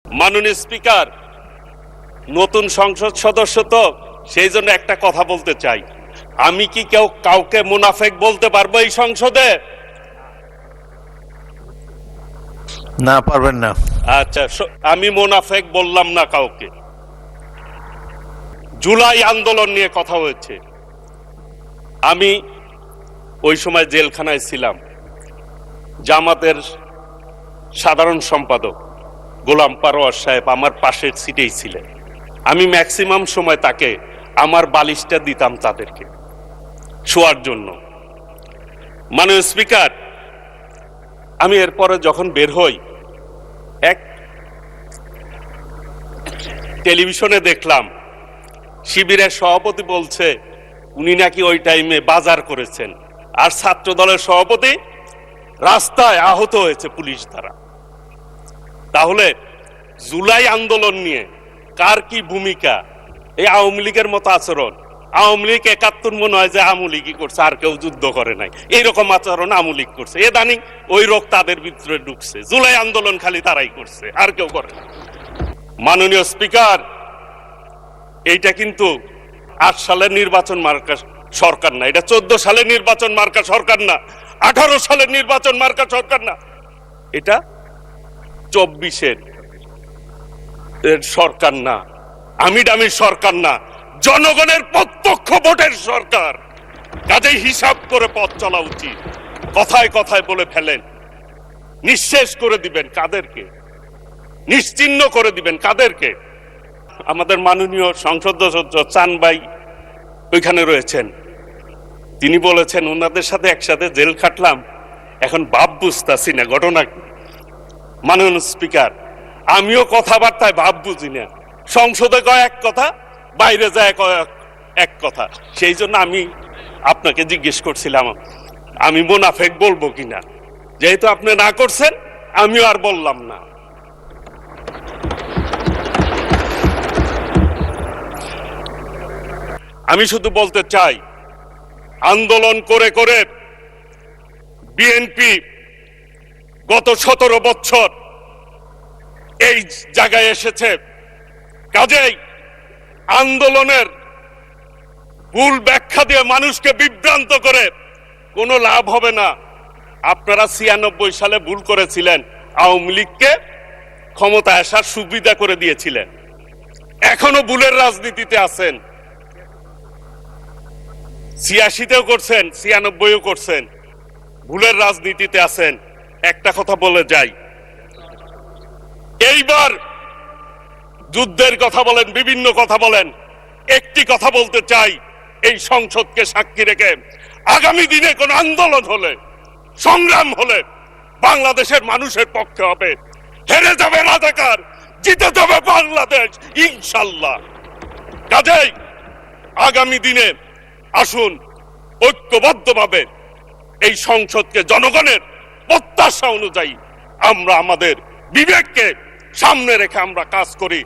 মাননীয় স্পিকার, নতুন সংসদ সদস্য তো সেই জন্য একটা কথা বলতে চাই। আমি কি কাউকে মুনাফেক বলতে পারবো এই সংসদে? না, পারবেন না। আচ্ছা, আমি মুনাফেক বললাম না কাউকে। জুলাই আন্দোলন নিয়ে কথা হয়েছে। আমি ওই সময় জেলখানায় ছিলাম। জামাতের সাধারণ সম্পাদক গোলাম পারোয়ার সাহেব আমার পাশের সিটেই ছিলেন। আমি ম্যাক্সিমাম সময় তাকে আমার বালিশটা দিতাম তাদেরকে শোয়ার জন্য। মাননীয় স্পিকার, আমি এরপরে যখন বের হই, এক টেলিভিশনে দেখলাম শিবিরের সভাপতি বলছে উনি নাকি ওই টাইমে বাজার করেছেন, আর ছাত্র দলের সভাপতি রাস্তায় আহত হয়েছে পুলিশ দ্বারা। তাহলে জুলাই আন্দোলন নিয়ে কার কি ভূমিকা? এই আওয়ামী লীগের মতো আচরণ। আওয়ামী লীগ ৭১ মনে হয় যে আওয়ামী লীগই করছে, আর কেউ যুদ্ধ করে নাই, এইরকম আচরণ আওয়ামী লীগ করছে। এদানিং ওই রোগ তাদের ভিতরে ঢুকছে। জুলাই আন্দোলন খালি তারাই করছে, আর কেউ করে না। মাননীয় স্পিকার, এইটা কিন্তু ৮ সালের নির্বাচন মার্কা সরকার না, এটা ১৪ সালের নির্বাচন মার্কা সরকার না, ১৮ সালের নির্বাচন মার্কা সরকার না, এটা ২৪-এর সরকার না, আমির সরকার না, জনগণের প্রত্যক্ষ ভোটের সরকার। কাজেই হিসাব করে পথ চলা উচিত। কথায় কথায় বলে ফেলেন, নিঃশেষ করে দিবেন কাদেরকে? নিশ্চিহ্ন করে দিবেন কাদেরকে? আমাদের মাননীয় সংসদ সদস্য চান ভাই ওইখানে রয়েছেন, তিনি বলেছেন ওনাদের সাথে একসাথে জেল খাটলাম, এখন ভাব বুঝতেছি না ঘটনা কি। মাননীয় স্পিকার, আমিও কথাবার্তায় ভাব বুঝি না। সংসদে কয় এক কথা, বাইরে যায় কয় এক কথা। সেই জন্য আমি আপনাকে জিজ্ঞেস করছিলাম আমি মুনাফেক বলবো কিনা। যেহেতু আপনি না করছেন, আমিও আর বললাম না। আমি শুধু বলতে চাই, আন্দোলন করে করে বিএনপি গত ১৭ বছর এই জায়গায় এসেছে। কাজেই আন্দোলনের ভুল ব্যাখ্যা দিয়ে মানুষকে বিভ্রান্ত করে কোনো লাভ হবে না। আপনারা ৯৬ সালে ভুল করেছিলেন, আওয়ামী লীগকে ক্ষমতায় আসার সুবিধা করে দিয়েছিলেন। এখনো ভুলের রাজনীতিতে আছেন। ৮৬-তেও করছেন, ৯৬-ও করছেন, ভুলের রাজনীতিতে আছেন। একটা কথা বলে যাই, এইবার যুদ্ধের কথা বলেন, বিভিন্ন কথা বলেন, একটি কথা বলতে চাই, এই সংসদকে সাক্ষী রেখে আগামী দিনে কোন আন্দোলন হলে, সংগ্রাম হলে বাংলাদেশের মানুষের পক্ষে হবে। হেরে যাবে রাজাকার, জিতে যাবে বাংলাদেশ ইনশাল্লাহ। কাজেই আগামী দিনে আসুন ঐক্যবদ্ধভাবে এই সংসদকে জনগণের প্রত্যাশা অনুযায়ী আমরা আমাদের বিবেককে সামনে রেখে আমরা কাজ করি।